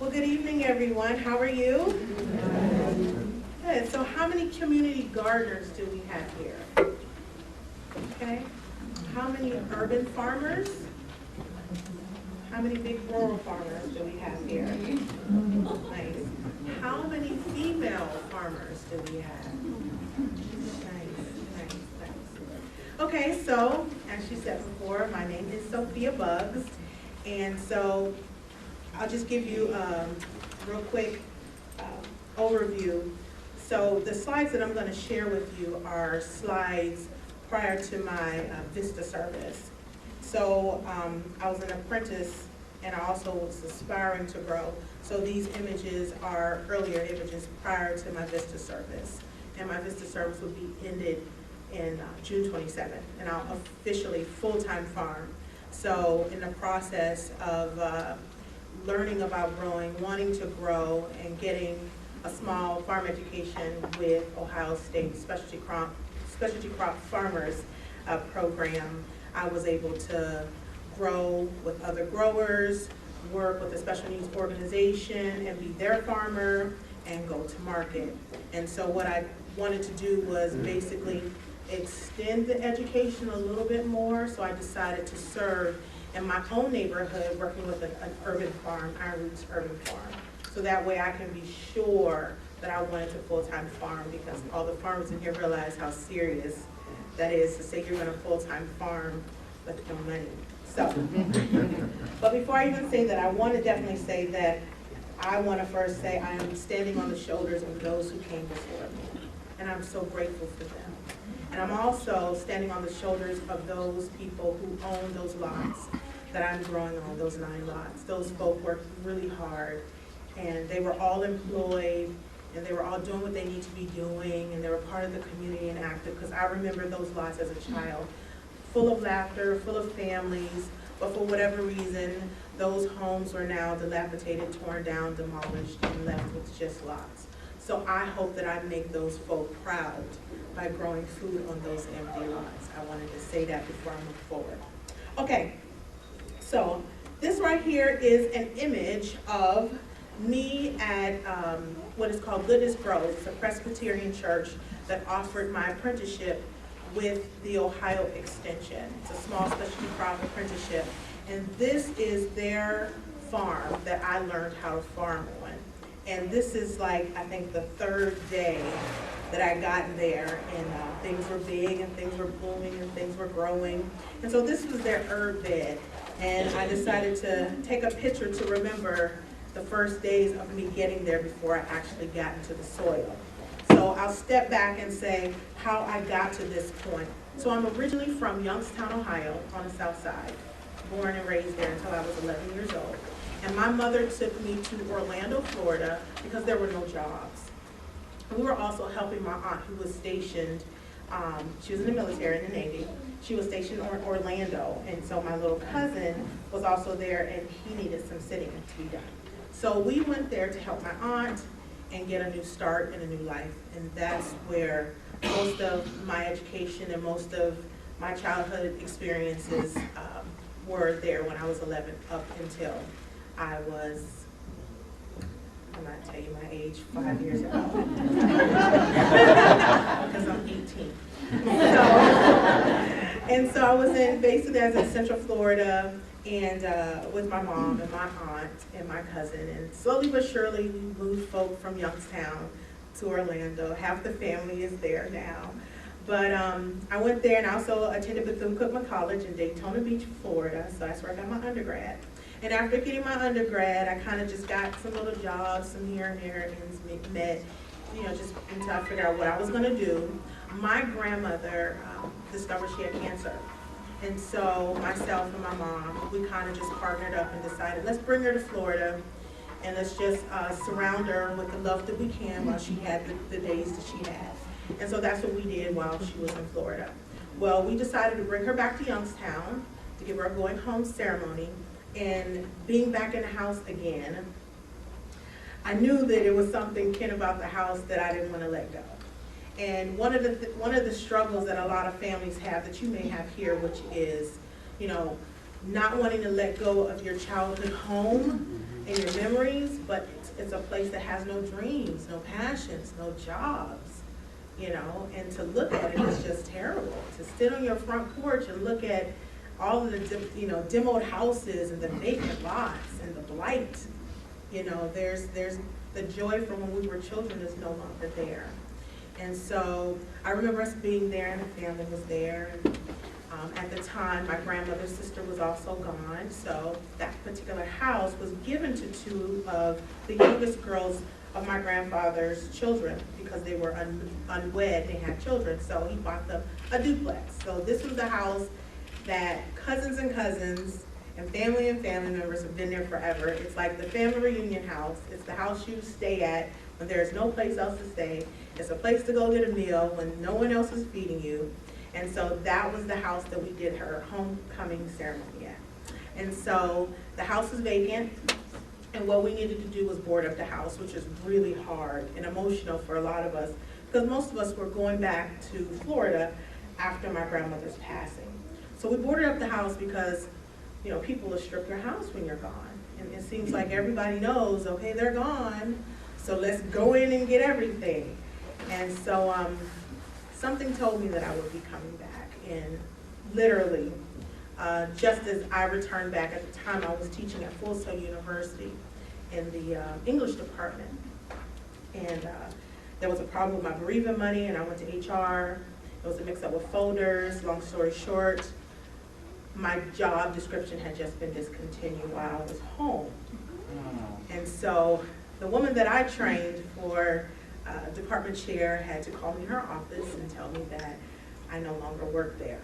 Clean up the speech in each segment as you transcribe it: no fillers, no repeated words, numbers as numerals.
Well, good evening, everyone. How are you? Good. So how many community gardeners do we have here? Okay. How many urban farmers? How many big rural farmers do we have here? Nice. How many female farmers do we have? Nice. Okay, so as she said before, my name is Sophia Bugs, and so I'll just give you a real quick overview. So the slides that I'm going to share with you are slides prior to my Vista service. So I was an apprentice and I also was aspiring to grow. So these images are earlier images prior to my Vista service. And my Vista service will be ended in June 27th, and I'll officially full-time farm. So in the process of learning about growing, wanting to grow, and getting a small farm education with Ohio State Specialty Crop Farmers program, I was able to grow with other growers, work with a special needs organization and be their farmer and go to market. And so what I wanted to do was basically extend the education a little bit more, so I decided to serve in my own neighborhood working with an urban farm, Iron Roots Urban Farm. So that way I can be sure that I wanted to full-time farm, because all the farmers in here realize how serious that is to say you're gonna full-time farm but no money. So, but before I even say that, I want to definitely say that I want to first say I am standing on the shoulders of those who came before me, and I'm so grateful for them. And I'm also standing on the shoulders of those people who own those lots that I'm growing on, those 9 lots. Those folk worked really hard, and they were all employed, and they were all doing what they need to be doing, and they were part of the community and active, because I remember those lots as a child, full of laughter, full of families, but for whatever reason, those homes are now dilapidated, torn down, demolished, and left with just lots. So I hope that I make those folk proud by growing food on those empty lots. I wanted to say that before I move forward. Okay, so this right here is an image of me at what is called Goodness Grove. It's a Presbyterian church that offered my apprenticeship with the Ohio Extension. It's a small specialty crop apprenticeship. And this is their farm that I learned how to farm on. And this is like, I think, the 3rd day that I got there, and things were big and things were blooming and things were growing. And so this was their herb bed. And I decided to take a picture to remember the first days of me getting there before I actually got into the soil. So I'll step back and say how I got to this point. So I'm originally from Youngstown, Ohio, on the south side, born and raised there until I was 11 years old. And my mother took me to Orlando, Florida, because there were no jobs. We were also helping my aunt, who was stationed, she was in the military, in the Navy. She was stationed in Orlando, and so my little cousin was also there, and he needed some sitting to be done. So we went there to help my aunt and get a new start and a new life. And that's where most of my education and most of my childhood experiences were there when I was 11 up until I was, I'm not tell you my age, 5 years ago. Because I'm 18. So I was basically as in Central Florida, and with my mom and my aunt and my cousin, and slowly but surely we moved folk from Youngstown to Orlando. Half the family is there now. But I went there and I also attended Bethune-Cookman College in Daytona Beach, Florida, so that's where I got my undergrad. And after getting my undergrad, I kind of just got some little jobs, some here and there, and met, just until I figured out what I was going to do. My grandmother discovered she had cancer. And so myself and my mom, we kind of just partnered up and decided, let's bring her to Florida and let's just surround her with the love that we can while she had the days that she had. And so that's what we did while she was in Florida. Well, we decided to bring her back to Youngstown to give her a going home ceremony. And being back in the house again, I knew that it was something kin about the house that I didn't want to let go. And one of the struggles that a lot of families have that you may have here, which is, not wanting to let go of your childhood home and your memories, but it's a place that has no dreams, no passions, no jobs, you know, and to look at it is just terrible. To sit on your front porch and look at all of the, demoed houses and the vacant lots and the blight, you know, there's the joy from when we were children is no longer there. And so I remember us being there and the family was there. And, at the time, my grandmother's sister was also gone, so that particular house was given to two of the youngest girls of my grandfather's children because they were unwed, they had children, so he bought them a duplex. So this was the house that cousins and family members have been there forever. It's like the family reunion house. It's the house you stay at when there's no place else to stay. It's a place to go get a meal when no one else is feeding you. And so that was the house that we did her homecoming ceremony at. And so the house was vacant, and what we needed to do was board up the house, which is really hard and emotional for a lot of us, because most of us were going back to Florida after my grandmother's passing. So we boarded up the house because, you know, people will strip your house when you're gone. And it seems like everybody knows, okay, they're gone, so let's go in and get everything. And so, something told me that I would be coming back, and literally, just as I returned back, at the time I was teaching at Full Sail University in the English department, and there was a problem with my bereavement money, and I went to HR. There was a mix-up with folders. Long story short, my job description had just been discontinued while I was home. And so the woman that I trained for department chair had to call me in her office and tell me that I no longer worked there.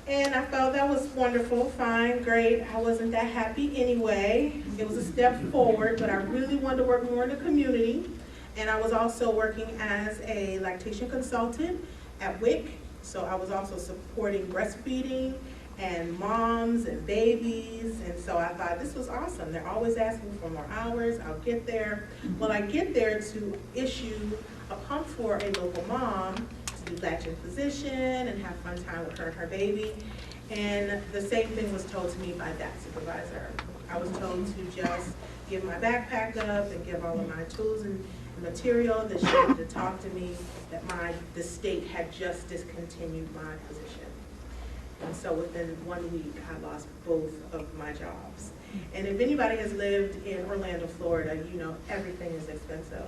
And I felt that was wonderful, fine, great. I wasn't that happy anyway. It was a step forward, but I really wanted to work more in the community. And I was also working as a lactation consultant at WIC. So I was also supporting breastfeeding and moms and babies, and so I thought this was awesome. They're always asking for more hours. I'll get there. Well, I get there to issue a pump for a local mom to do latch-in position and have fun time with her and her baby, and the same thing was told to me by that supervisor. I was told to just give my backpack up and give all of my tools and material, that she had to talk to me, that the state had just discontinued my position. And so within 1 week, I lost both of my jobs. And if anybody has lived in Orlando, Florida, you know everything is expensive.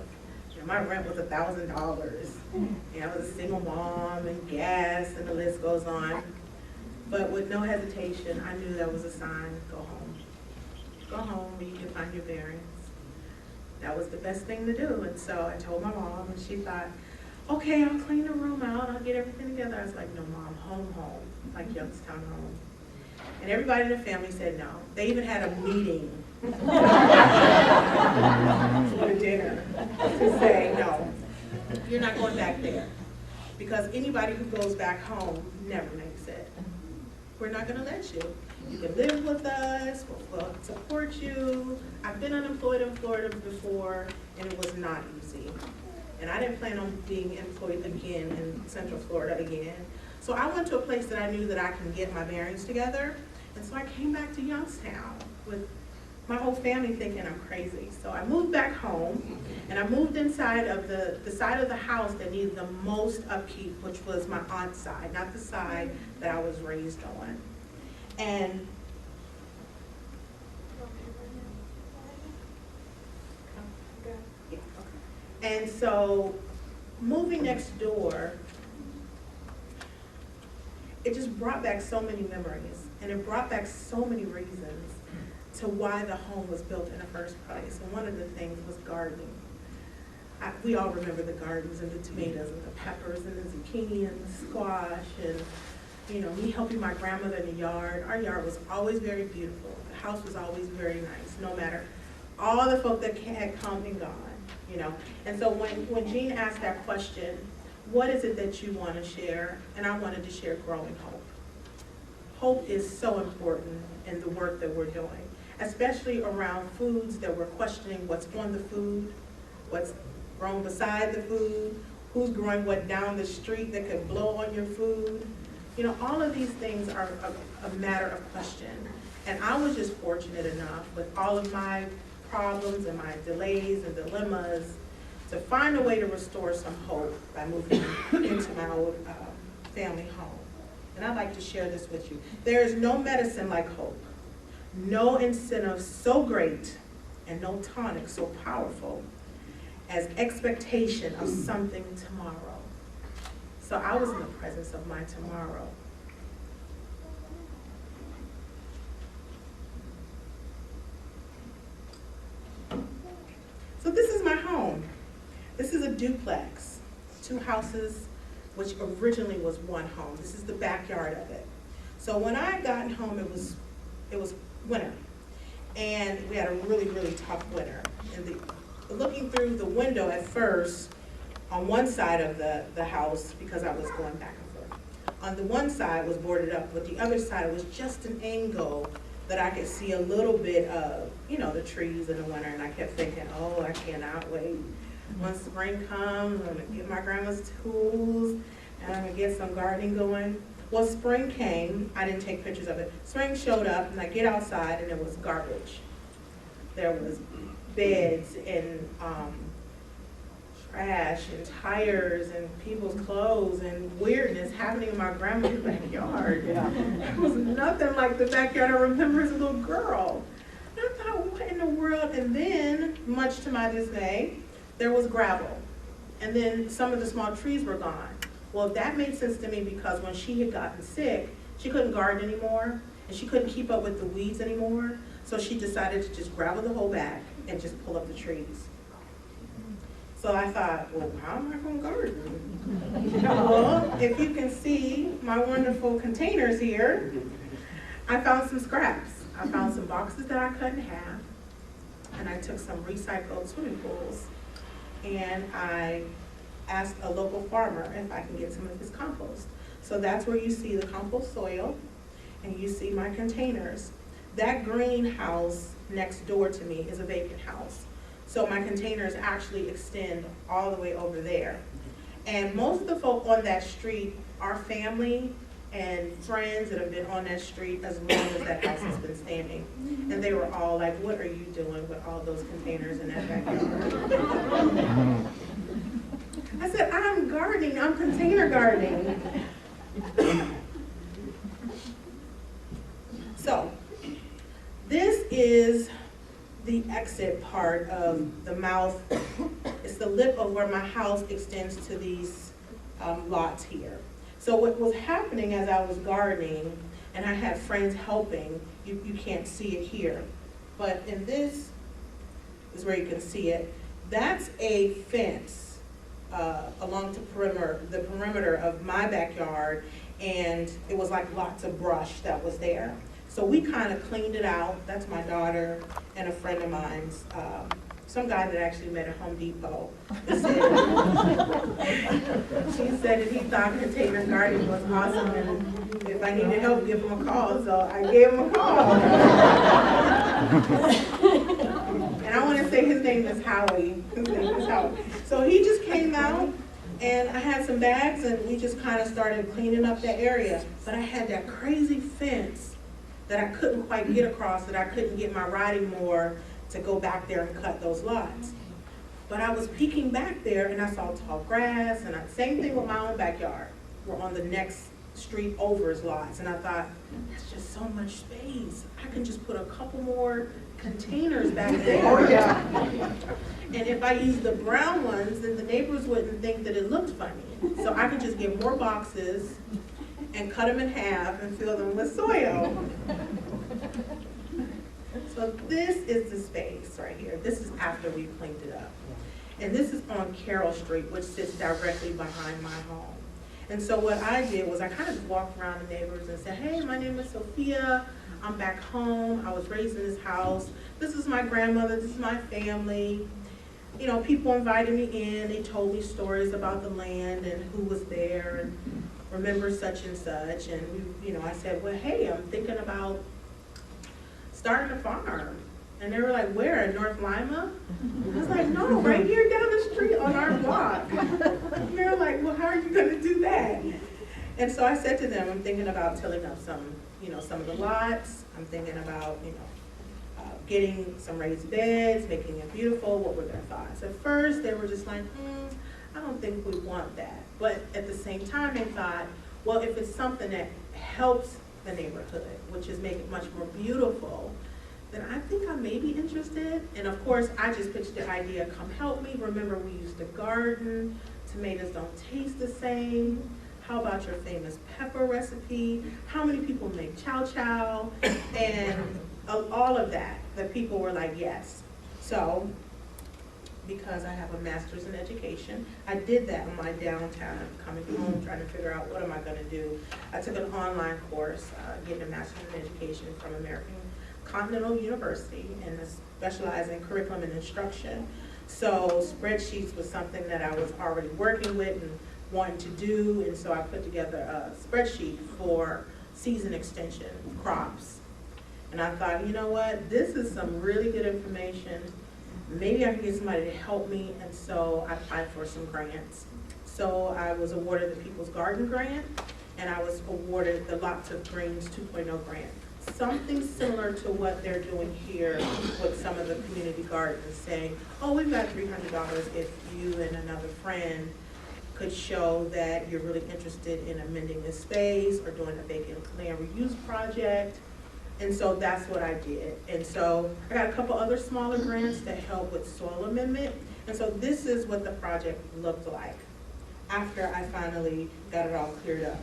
You know, my rent was $1,000. And I was a single mom, and gas, and the list goes on. But with no hesitation, I knew that was a sign, go home. Go home where you can find your bearings. That was the best thing to do. And so I told my mom, and she thought, okay, I'll clean the room out, I'll get everything together. I was like, no, Mom, home, like Youngstown home. And everybody in the family said no. They even had a meeting for dinner to say, no, you're not going back there. Because anybody who goes back home never makes it. We're not gonna let you. You can live with us, we'll support you. I've been unemployed in Florida before, and it was not easy. And I didn't plan on being employed again in Central Florida again. So I went to a place that I knew that I can get my bearings together. And so I came back to Youngstown with my whole family thinking I'm crazy. So I moved back home, and I moved inside of the side of the house that needed the most upkeep, which was my aunt's side, not the side that I was raised on. And And so moving next door, it just brought back so many memories, and it brought back so many reasons to why the home was built in the first place. And one of the things was gardening. We all remember the gardens and the tomatoes and the peppers and the zucchini and the squash, and you know, me helping my grandmother in the yard. Our yard was always very beautiful. The house was always very nice, no matter all the folk that had come and gone, you know. And so when Jean asked that question, what is it that you want to share? And I wanted to share growing hope. Hope is so important in the work that we're doing, especially around foods that we're questioning what's on the food, what's grown beside the food, who's growing what down the street that could blow on your food. You know, all of these things are a matter of question. And I was just fortunate enough with all of my problems and my delays and dilemmas to find a way to restore some hope by moving into my old family home. And I'd like to share this with you. There is no medicine like hope, no incentive so great, and no tonic so powerful as expectation of something tomorrow. So I was in the presence of my tomorrow. So this is my home. This is a duplex, 2 houses, which originally was one home. This is the backyard of it. So when I got home, it was winter. And we had a really, really tough winter. And looking through the window at first, on one side of the house, because I was going back and forth, on the one side was boarded up, but the other side was just an angle that I could see a little bit of, you know, the trees in the winter. And I kept thinking, oh, I cannot wait. Once spring comes, I'm gonna get my grandma's tools, and I'm gonna get some gardening going. Well, spring came, I didn't take pictures of it. Spring showed up, and I get outside, and it was garbage. There was beds and trash and tires and people's clothes and weirdness happening in my grandma's backyard. It was nothing like the backyard I remember as a little girl. And I thought, what in the world? And then, much to my dismay, there was gravel. And then some of the small trees were gone. Well, that made sense to me because when she had gotten sick, she couldn't garden anymore, and she couldn't keep up with the weeds anymore. So she decided to just gravel the whole back and just pull up the trees. So I thought, well, how am I going to garden? Well, if you can see my wonderful containers here, I found some scraps. I found some boxes that I cut in half, and I took some recycled swimming pools, and I asked a local farmer if I can get some of his compost. So that's where you see the compost soil, and you see my containers. That greenhouse next door to me is a vacant house. So my containers actually extend all the way over there. And most of the folk on that street are family and friends that have been on that street as long as that house has been standing. And they were all like, what are you doing with all those containers in that backyard? I said, I'm gardening, I'm container gardening. So, this is the exit part of the mouth. It's the lip of where my house extends to these lots here. So what was happening as I was gardening, and I had friends helping, you can't see it here, but in this is where you can see it. That's a fence along the perimeter of my backyard, and it was like lots of brush that was there. So we kind of cleaned it out. That's my daughter and a friend of mine's, some guy that actually met at Home Depot. She said that he thought container gardening was awesome, and if I needed help, give him a call. So I gave him a call. And I want to say his name is Howie. His name is Howie. So he just came out, and I had some bags, and we just kind of started cleaning up that area. But I had that crazy fence that I couldn't quite get across, that I couldn't get my riding mower to go back there and cut those lots. But I was peeking back there, and I saw tall grass, and same thing with my own backyard. We're on the next street over's lots, and I thought, that's just so much space. I can just put a couple more containers back there. Oh, yeah. And if I use the brown ones, then the neighbors wouldn't think that it looked funny. So I could just get more boxes and cut them in half and fill them with soil. So this is the space right here. This is after we cleaned it up. And this is on Carroll Street, which sits directly behind my home. And so what I did was I kind of just walked around the neighbors and said, hey, my name is Sophia. I'm back home. I was raised in this house. This is my grandmother. This is my family. You know, people invited me in. They told me stories about the land and who was there and remember such and such. And, I said, well, hey, I'm thinking about starting a farm. And they were like, where, in North Lima? I was like, no, right here down the street on our block. And they were like, well, how are you going to do that? And so I said to them, I'm thinking about tilling up some, some of the lots. I'm thinking about, getting some raised beds, making it beautiful. What were their thoughts? At first, they were just like, I don't think we want that. But at the same time, they thought, well, if it's something that helps the neighborhood, which is make it much more beautiful, then I think I may be interested. And of course, I just pitched the idea, come help me. Remember, we used to garden. Tomatoes don't taste the same. How about your famous pepper recipe? How many people make chow chow? And all of that, the people were like, yes. So, because I have a master's in education, I did that in my downtime, coming home, trying to figure out what am I gonna do. I took an online course, getting a master's in education from American Continental University, and I specialize in curriculum and instruction. So spreadsheets was something that I was already working with and wanting to do, and so I put together a spreadsheet for season extension crops. And I thought, you know what, this is some really good information. Maybe I can get somebody to help me, and so I applied for some grants. So I was awarded the People's Garden Grant, and I was awarded the Lots of Greens 2.0 grant. Something similar to what they're doing here with some of the community gardens, saying, oh, we've got $300 if you and another friend could show that you're really interested in amending this space or doing a vacant land reuse project. And so that's what I did. And so I got a couple other smaller grants to help with soil amendment. And so this is what the project looked like after I finally got it all cleared up.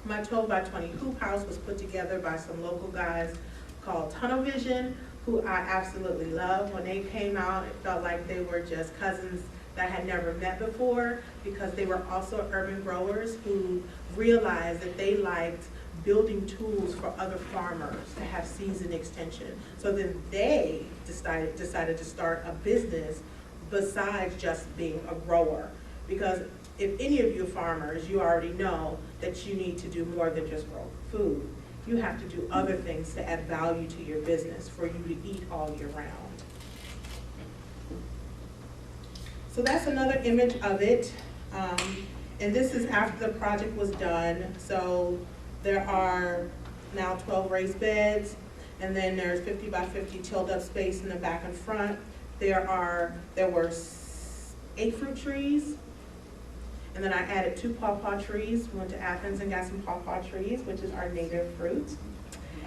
My 12 by 20 hoop house was put together by some local guys called Tunnel Vision, who I absolutely love. When they came out, it felt like they were just cousins that I had never met before, because they were also urban growers who realized that they liked building tools for other farmers to have season extension. So then they decided to start a business besides just being a grower. Because if any of you are farmers, you already know that you need to do more than just grow food. You have to do other things to add value to your business for you to eat all year round. So that's another image of it. And this is after the project was done. So there are now 12 raised beds, and then there's 50 by 50 tilled up space in the back and front. There were 8 fruit trees, and then I added 2 pawpaw trees. We went to Athens and got some pawpaw trees, which is our native fruit.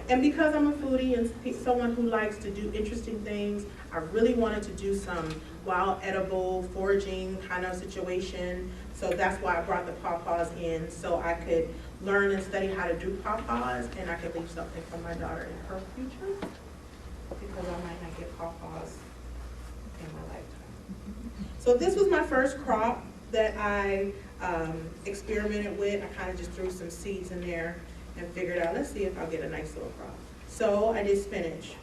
And because I'm a foodie and someone who likes to do interesting things, I really wanted to do some wild edible foraging kind of situation. So that's why I brought the pawpaws in, so I could learn and study how to do pawpaws, and I could leave something for my daughter in her future, because I might not get pawpaws in my lifetime. So this was my first crop that I experimented with. I kind of just threw some seeds in there and figured out, let's see if I'll get a nice little crop. So I did spinach,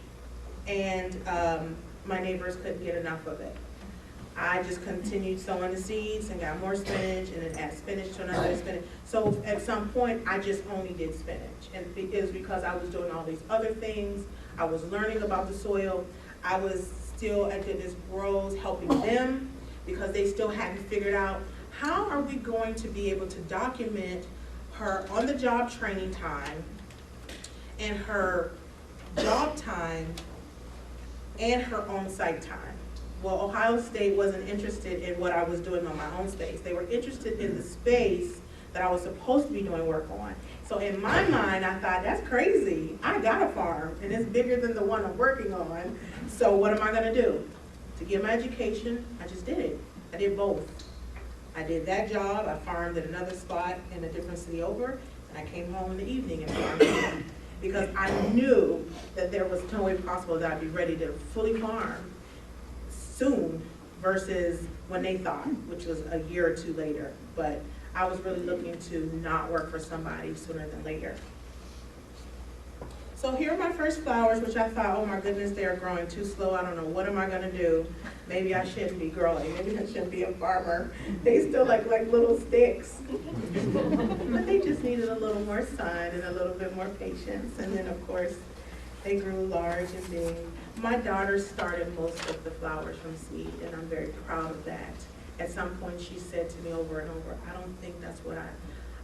and my neighbors couldn't get enough of it. I just continued sowing the seeds and got more spinach, and then add spinach to another spinach. So at some point, I just only did spinach. And it was because I was doing all these other things. I was learning about the soil. I was still at Goodness Grows helping them, because they still hadn't figured out how are we going to be able to document her on-the-job training time and her job time and her on-site time. Well, Ohio State wasn't interested in what I was doing on my own space. They were interested in the space that I was supposed to be doing work on. So in my mind, I thought, that's crazy. I got a farm, and it's bigger than the one I'm working on. So what am I gonna do? To get my education, I just did it. I did both. I did that job, I farmed at another spot in a different city over, and I came home in the evening and farmed again. Because I knew that there was no way possible that I'd be ready to fully farm soon versus when they thought, which was a year or 2 later. But I was really looking to not work for somebody sooner than later. So here are my first flowers, which I thought, oh my goodness, they are growing too slow. I don't know, what am I gonna do? Maybe I shouldn't be growing, maybe I shouldn't be a farmer. They still look like little sticks. But they just needed a little more sun and a little bit more patience. And then of course, they grew large and big. My daughter started most of the flowers from seed, and I'm very proud of that. At some point she said to me over and over, I don't think that's what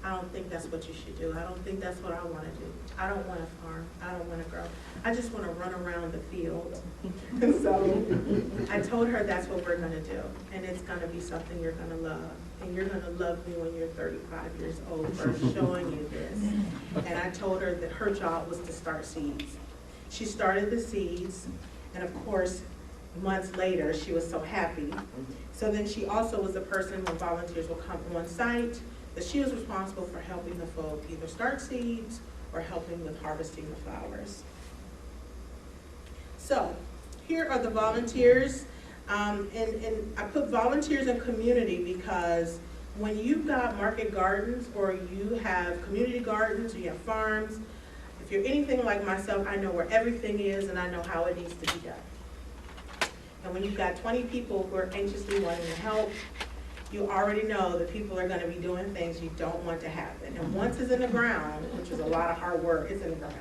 I don't think that's what you should do. I don't think that's what I want to do. I don't want to farm. I don't want to grow. I just want to run around the field. And so I told her that's what we're going to do. And it's going to be something you're going to love. And you're going to love me when you're 35 years old for showing you this. And I told her that her job was to start seeds. She started the seeds. And of course, months later, she was so happy. So then she also was the person when volunteers would come on site, that she was responsible for helping the folk either start seeds or helping with harvesting the flowers. So here are the volunteers. And I put volunteers in community because when you've got market gardens or you have community gardens or you have farms, if you're anything like myself, I know where everything is and I know how it needs to be done. And when you've got 20 people who are anxiously wanting to help, you already know that people are going to be doing things you don't want to happen. And once it's in the ground, which is a lot of hard work, it's in the ground.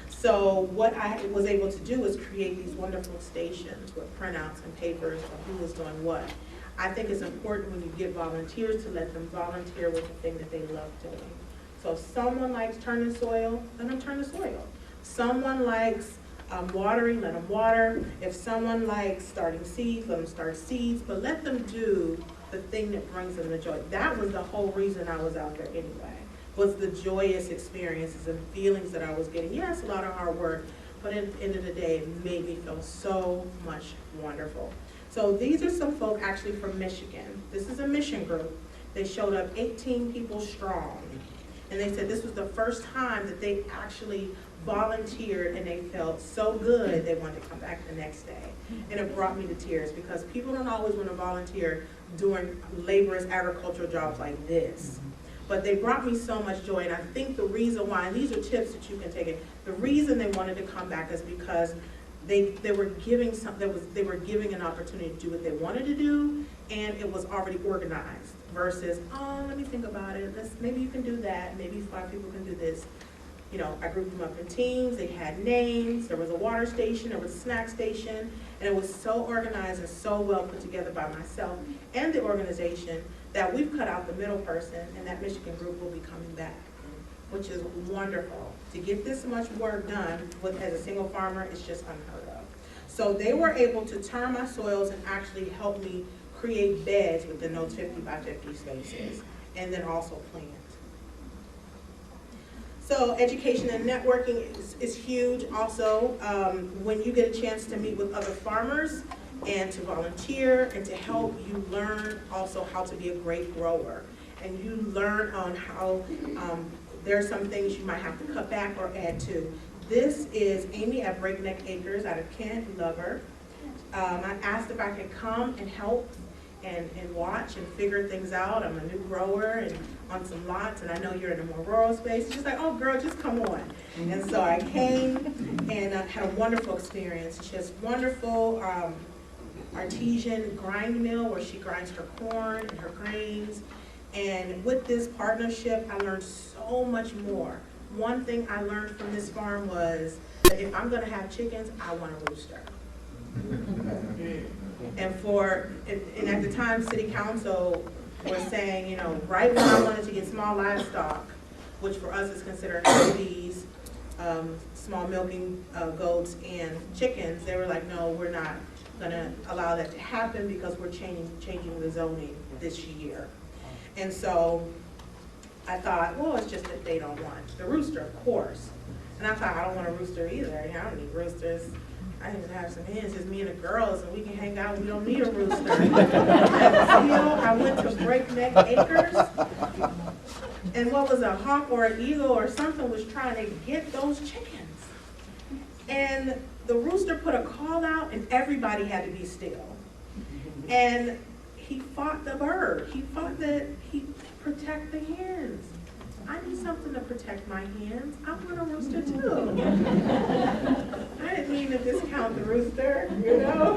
So what I was able to do is create these wonderful stations with printouts and papers of who is doing what. I think it's important when you get volunteers to let them volunteer with the thing that they love doing. So if someone likes turning soil, let them turn the soil. Someone likes watering, let them water. If someone likes starting seeds, let them start seeds, but let them do the thing that brings them the joy. That was the whole reason I was out there anyway, was the joyous experiences and feelings that I was getting. Yes, a lot of hard work, but at the end of the day, it made me feel so much wonderful. So these are some folk actually from Michigan. This is a mission group. They showed up 18 people strong. And they said this was the first time that they actually volunteered and they felt so good they wanted to come back the next day. And it brought me to tears because people don't always want to volunteer doing laborious agricultural jobs like this. But they brought me so much joy, and I think the reason why, and these are tips that you can take it, the reason they wanted to come back is because they were giving they were giving an opportunity to do what they wanted to do, and it was already organized versus, oh, let me think about it. Maybe you can do that. Maybe 5 people can do this. You know, I grouped them up in teams. They had names. There was a water station. There was a snack station, and it was so organized and so well put together by myself and the organization that we've cut out the middle person, and that Michigan group will be coming back, which is wonderful. To get this much work done as a single farmer is just unheard of. So they were able to turn my soils and actually help me create beds within those 50 by 50 spaces, and then also plant. So education and networking is huge also. When you get a chance to meet with other farmers and to volunteer and to help, you learn also how to be a great grower. And you learn on how there are some things you might have to cut back or add to. This is Amy at Breakneck Acres out of Kent. We love her. I asked if I could come and help and watch and figure things out. I'm a new grower and on some lots, and I know you're in a more rural space. She's like, oh girl, just come on. And so I came and had a wonderful experience. She has wonderful artesian grind mill where she grinds her corn and her grains. And with this partnership, I learned so much more. One thing I learned from this farm was that if I'm gonna have chickens, I want a rooster. And at the time, City Council was saying, you know, right when I wanted to get small livestock, which for us is considered honeybees, small milking goats and chickens, they were like, no, we're not gonna allow that to happen because we're changing the zoning this year. And so I thought, well, it's just that they don't want the rooster, of course. And I thought, I don't want a rooster either. I don't need roosters. I need to have some hens. It's me and the girls, and we can hang out. We don't need a rooster. I went to Breakneck Acres, and what was a hawk or an eagle or something was trying to get those chickens. And the rooster put a call out, and everybody had to be still. And he fought the bird. He fought he protect the hens. I need something to protect my hens. I want a rooster too. I didn't mean to discount the rooster, you know?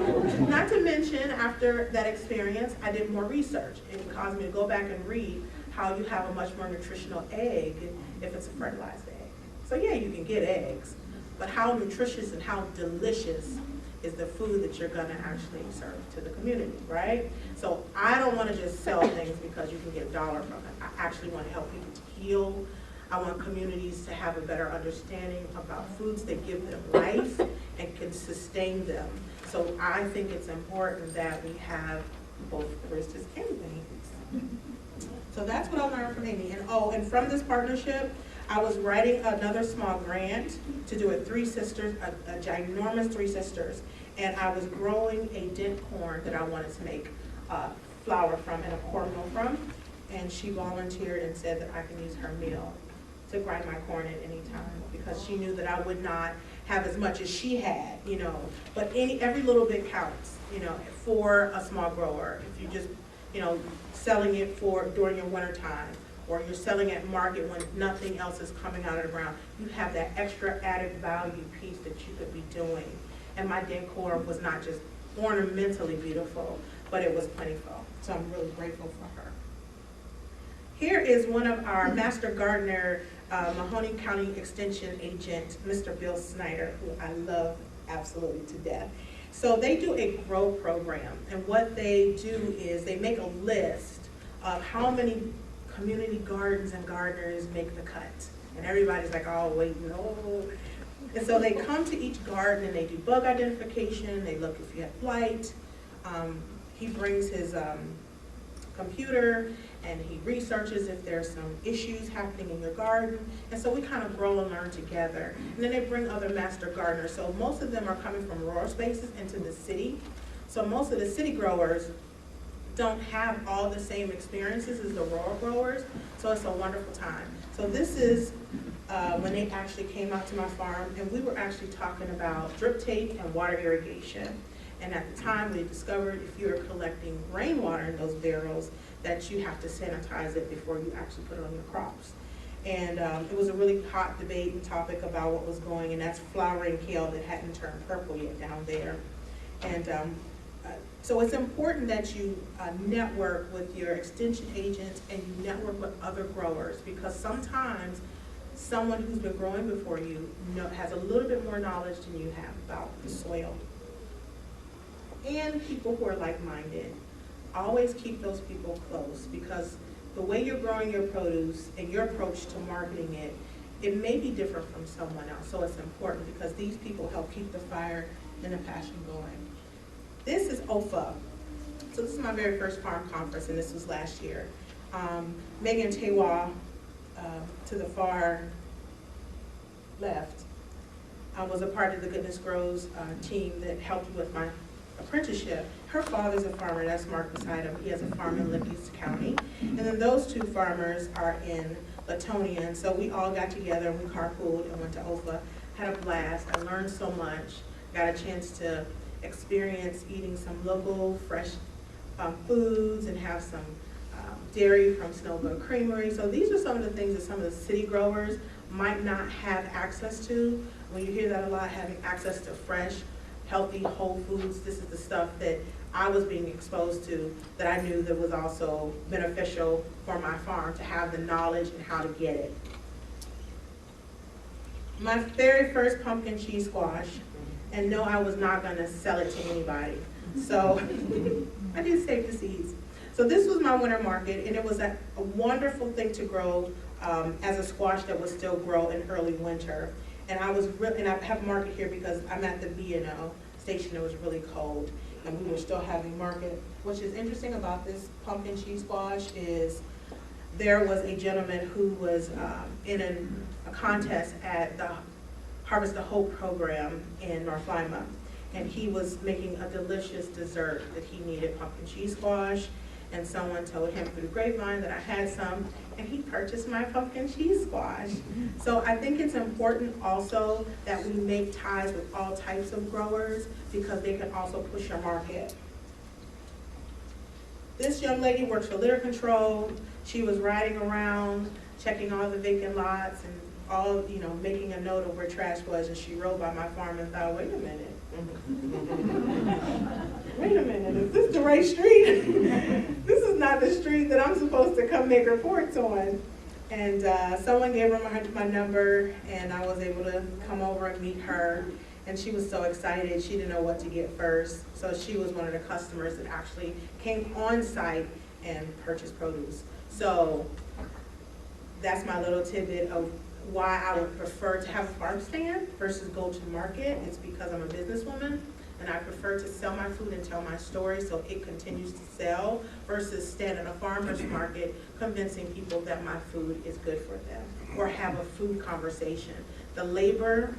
Not to mention, after that experience, I did more research. It caused me to go back and read how you have a much more nutritional egg if it's a fertilized egg. So yeah, you can get eggs, but how nutritious and how delicious is the food that you're gonna actually serve to the community, right? So I don't wanna just sell things because you can get $1 from it. I actually wanna help people to heal. I want communities to have a better understanding about foods that give them life and can sustain them. So I think it's important that we have both baristas and things. So that's what I learned from Amy. And from this partnership, I was writing another small grant to do it 3 sisters, a ginormous 3 sisters. And I was growing a dent corn that I wanted to make flour from and a cornmeal from. And she volunteered and said that I can use her mill to grind my corn at any time, because she knew that I would not have as much as she had, you know. But every little bit counts, you know, for a small grower. If you just, you know, selling it during your winter time, or you're selling at market when nothing else is coming out of the ground, you have that extra added value piece that you could be doing. And my decor was not just ornamentally beautiful, but it was plentiful. So I'm really grateful for her. Here is one of our master gardener, Mahoney County Extension agent, Mr. Bill Snyder, who I love absolutely to death. So they do a grow program, and what they do is they make a list of how many community gardens and gardeners make the cut. And everybody's like, oh, wait, no. And so they come to each garden and they do bug identification, they look if you have blight. He brings his computer and he researches if there's some issues happening in your garden. And so we kind of grow and learn together. And then they bring other master gardeners. So most of them are coming from rural spaces into the city. So most of the city growers don't have all the same experiences as the rural growers. So it's a wonderful time. So this is when they actually came out to my farm, and we were actually talking about drip tape and water irrigation. And at the time, we discovered if you're collecting rainwater in those barrels, that you have to sanitize it before you actually put it on your crops. And it was a really hot debate and topic about what was going, and that's flowering kale that hadn't turned purple yet down there. And so it's important that you network with your extension agents and you network with other growers, because sometimes someone who's been growing before you has a little bit more knowledge than you have about the soil. And people who are like-minded. Always keep those people close, because the way you're growing your produce and your approach to marketing it, it may be different from someone else. So it's important, because these people help keep the fire and the passion going. This is OFA. So this is my very first farm conference, and this was last year. Megan Tewa, to the far left, was a part of the Goodness Grows team that helped with my apprenticeship. Her father's a farmer, that's Mark beside him. He has a farm in Lickies County. And then those 2 farmers are in Latonia. And so we all got together and we carpooled and went to OFA. Had a blast. I learned so much. Got a chance to experience eating some local fresh foods and have some dairy from Snowbird Creamery. So these are some of the things that some of the city growers might not have access to. When you hear that a lot, having access to fresh, healthy, whole foods, this is the stuff that I was being exposed to, that I knew that was also beneficial for my farm, to have the knowledge and how to get it. My very first pumpkin cheese squash, and no, I was not gonna sell it to anybody. So I did save the seeds. So this was my winter market, and it was a wonderful thing to grow as a squash that would still grow in early winter. And I have market here because I'm at the B&O station. It was really cold, and we were still having market. Which is interesting about this pumpkin cheese squash is there was a gentleman who was in a contest at the Harvest the Hope program in North Lima, and he was making a delicious dessert that he needed pumpkin cheese squash. And someone told him through the grapevine that I had some, and he purchased my pumpkin cheese squash. So I think it's important also that we make ties with all types of growers, because they can also push your market. This young lady works for litter control. She was riding around, checking all the vacant lots and all, you know, making a note of where trash was, and she rode by my farm and thought, wait a minute. Wait a minute, is this the right street? This is not the street that I'm supposed to come make reports on. And someone gave her my number, and I was able to come over and meet her. and she was so excited, she didn't know what to get first. So she was one of the customers that actually came on site and purchased produce. So that's my little tidbit of why I would prefer to have a farm stand versus go to market. It's because I'm a businesswoman, and I prefer to sell my food and tell my story so it continues to sell versus stand at a farmer's market convincing people that my food is good for them or have a food conversation. The labor,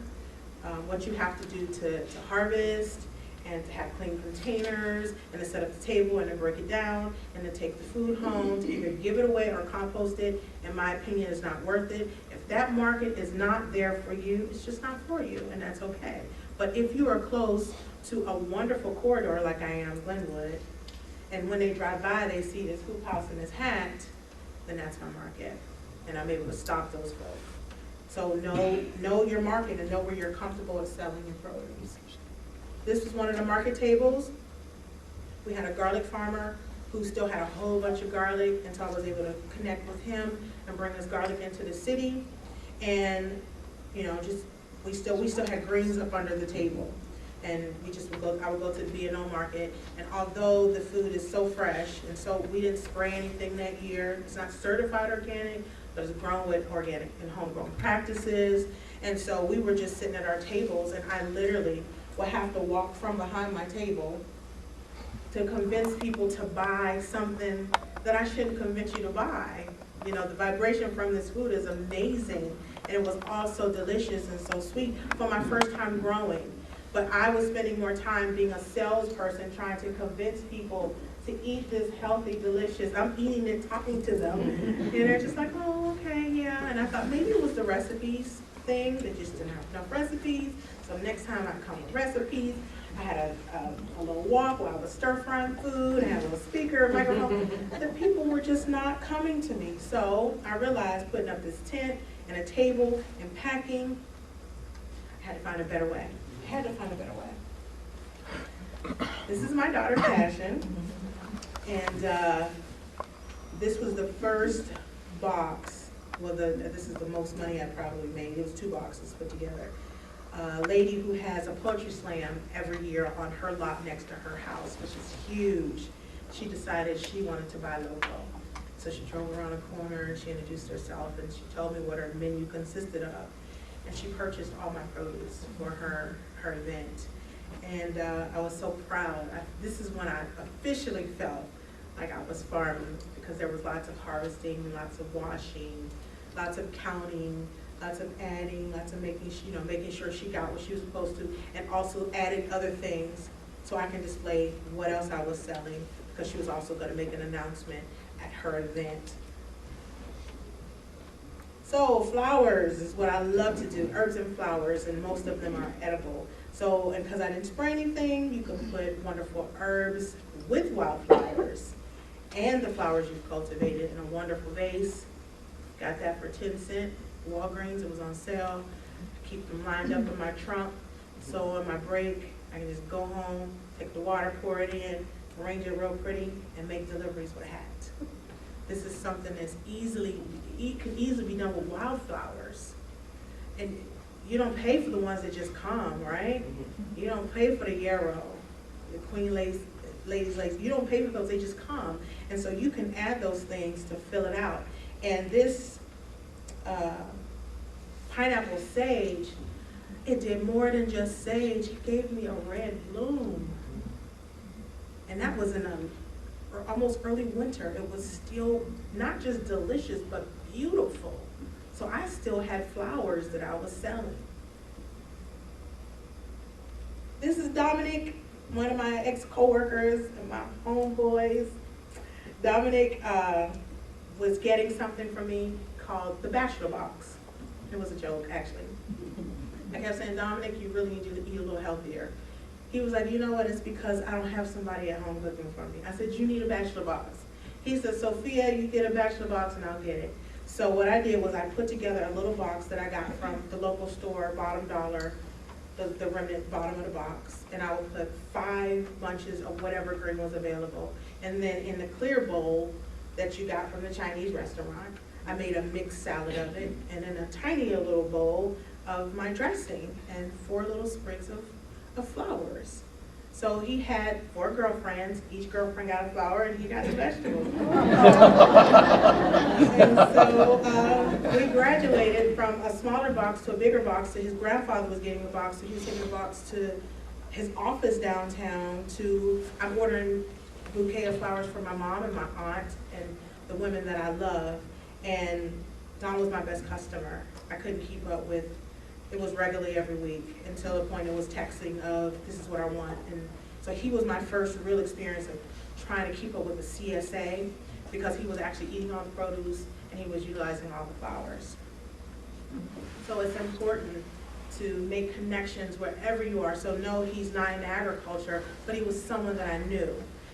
what you have to do to harvest and to have clean containers and to set up the table and to break it down and to take the food home, to either give it away or compost it, in my opinion, is not worth it. If that market is not there for you, it's just not for you, and that's okay. But if you are close to a wonderful corridor like I am, Glenwood, and when they drive by, they see this hoop house and this hat, then that's my market, and I'm able to stop those folks. So know your market and know where you're comfortable with selling your produce. This was one of the market tables. We had a garlic farmer who still had a whole bunch of garlic, and so I was able to connect with him and bring his garlic into the city. And you know, just we still had greens up under the table, and I would go to the B&O market, and although the food is so fresh, and so we didn't spray anything that year. It's not certified organic, but it's grown with organic and homegrown practices. And so we were just sitting at our tables, and I literally would have to walk from behind my table to convince people to buy something that I shouldn't convince you to buy. You know, the vibration from this food is amazing, and it was all so delicious and so sweet for my first time growing. But I was spending more time being a salesperson trying to convince people to eat this healthy, delicious. I'm eating it, talking to them, and they're just like, oh, okay, yeah. And I thought maybe it was the recipes thing, they just didn't have enough recipes. So next time I come with recipes. I had a little walk while I was stir frying food. I had a little speaker, microphone. The people were just not coming to me. So I realized putting up this tent and a table and packing, I had to find a better way. This is my daughter's passion, and this was the first box. Well, this is the most money I probably made. It was 2 boxes put together. A lady who has a poetry slam every year on her lot next to her house, which is huge. She decided she wanted to buy local. So she drove around a corner and she introduced herself and she told me what her menu consisted of. And she purchased all my produce for her event. And I was so proud. This is when I officially felt like I was farming, because there was lots of harvesting, lots of washing, lots of counting, lots of adding, lots of making sure she got what she was supposed to, and also added other things so I can display what else I was selling, because she was also going to make an announcement at her event. So flowers is what I love to do, herbs and flowers, and most of them are edible. So, and because I didn't spray anything, you can put wonderful herbs with wildflowers and the flowers you've cultivated in a wonderful vase. Got that for 10 cents. Walgreens, it was on sale. I keep them lined up in my trunk, so on my break, I can just go home, take the water, pour it in, arrange it real pretty, and make deliveries with a hat. This is something that's can easily be done with wildflowers. And you don't pay for the ones that just come, right? You don't pay for the yarrow, the queen lace, ladies lace. You don't pay for those, they just come. And so you can add those things to fill it out. And this pineapple sage, it did more than just sage. It gave me a red bloom. And that was in almost early winter. It was still not just delicious, but beautiful. So I still had flowers that I was selling. This is Dominic, one of my ex-coworkers and my homeboys. Dominic was getting something from me called the Bachelor Box. It was a joke, actually. I kept saying, Dominic, you really need to eat a little healthier. He was like, you know what, it's because I don't have somebody at home cooking for me. I said, you need a Bachelor Box. He said, Sophia, you get a Bachelor Box and I'll get it. So what I did was I put together a little box that I got from the local store, bottom dollar, the remnant bottom of the box, and I would put 5 bunches of whatever green was available. And then in the clear bowl that you got from the Chinese restaurant, I made a mixed salad of it, and in a tiny little bowl, of my dressing and 4 little sprigs of flowers. So he had 4 girlfriends, each girlfriend got a flower and he got a vegetable. And so we graduated from a smaller box to a bigger box, to his grandfather was getting a box, so he was taking a box to his office downtown, to I'm ordering a bouquet of flowers for my mom and my aunt and the women that I love. And Don was my best customer. I couldn't keep up with, it was regularly every week until the point it was texting of, this is what I want. And so he was my first real experience of trying to keep up with the CSA, because he was actually eating all the produce and he was utilizing all the flowers. So it's important to make connections wherever you are. So no, he's not in agriculture, but he was someone that I knew.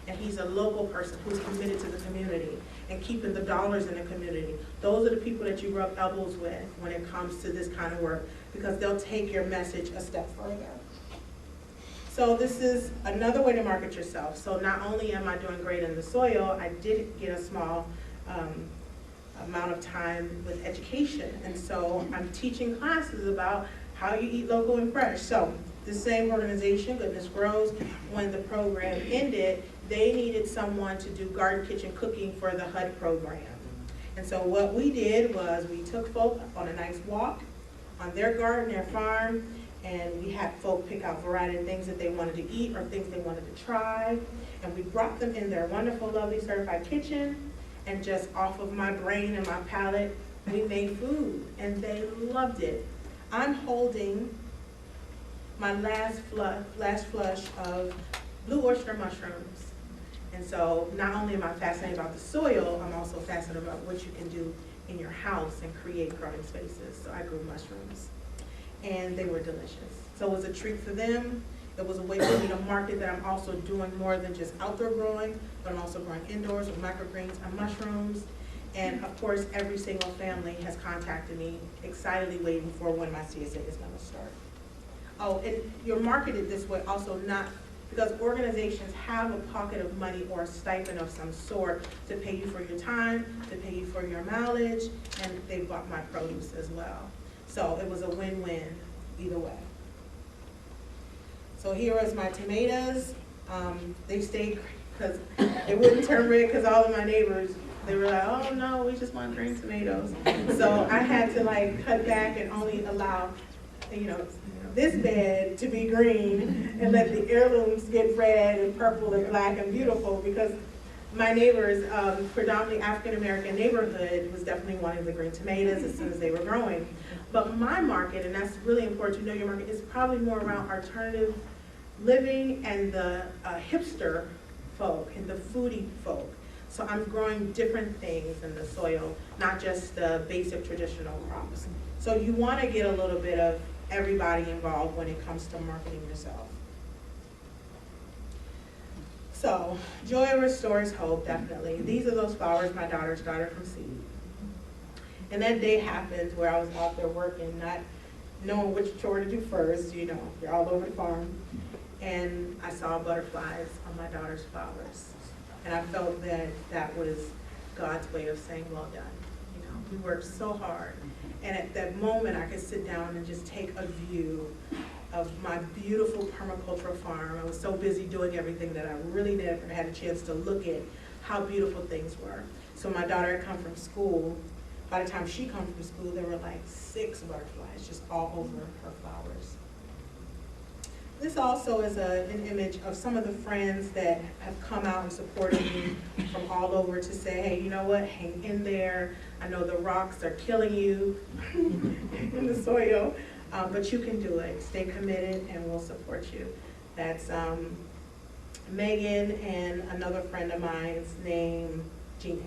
And he's a local person who's committed to the community and keeping the dollars in the community. Those are the people that you rub elbows with when it comes to this kind of work, because they'll take your message a step further. So this is another way to market yourself. So not only am I doing great in the soil, I did get a small amount of time with education. And so I'm teaching classes about how you eat local and fresh. So the same organization, Goodness Grows, when the program ended, they needed someone to do garden kitchen cooking for the HUD program. And so what we did was we took folk on a nice walk on their garden, their farm, and we had folk pick out a variety of things that they wanted to eat or things they wanted to try. And we brought them in their wonderful, lovely certified kitchen, and just off of my brain and my palate, we made food, and they loved it. I'm holding my last flush of blue oyster mushrooms. And so not only am I fascinated about the soil, I'm also fascinated about what you can do in your house and create growing spaces. So I grew mushrooms, and they were delicious. So it was a treat for them. It was a way for me to market that I'm also doing more than just outdoor growing, but I'm also growing indoors with microgreens and mushrooms. And of course, every single family has contacted me, excitedly waiting for when my CSA is going to start. Oh, and you're marketed this way also, not because organizations have a pocket of money or a stipend of some sort to pay you for your time, to pay you for your mileage, and they bought my produce as well. So it was a win-win either way. So here is my tomatoes. They stayed, because they wouldn't turn red, because all of my neighbors, they were like, oh no, we just want green tomatoes. So I had to like cut back and only allow, this bed to be green and let the heirlooms get red and purple and black and beautiful, because my neighbors, predominantly African-American neighborhood, was definitely wanting the green tomatoes as soon as they were growing. But my market, and that's really important to know your market, is probably more around alternative living and the hipster folk and the foodie folk. So I'm growing different things in the soil, not just the basic traditional crops. So you want to get a little bit of everybody involved when it comes to marketing yourself. So joy restores hope, definitely. These are those flowers my daughter started from seed. And that day happened where I was out there working, not knowing which chore to do first, you're all over the farm. And I saw butterflies on my daughter's flowers. And I felt that that was God's way of saying, well done. We worked so hard. And at that moment, I could sit down and just take a view of my beautiful permacultural farm. I was so busy doing everything that I really never had a chance to look at how beautiful things were. So my daughter had come from school. By the time she come from school, there were like 6 butterflies just all over her flowers. This also is an image of some of the friends that have come out and supported me from all over to say, hey, you know what, hang in there. I know the rocks are killing you in the soil, but you can do it. Stay committed and we'll support you. That's Megan and another friend of mine's named Jeannie.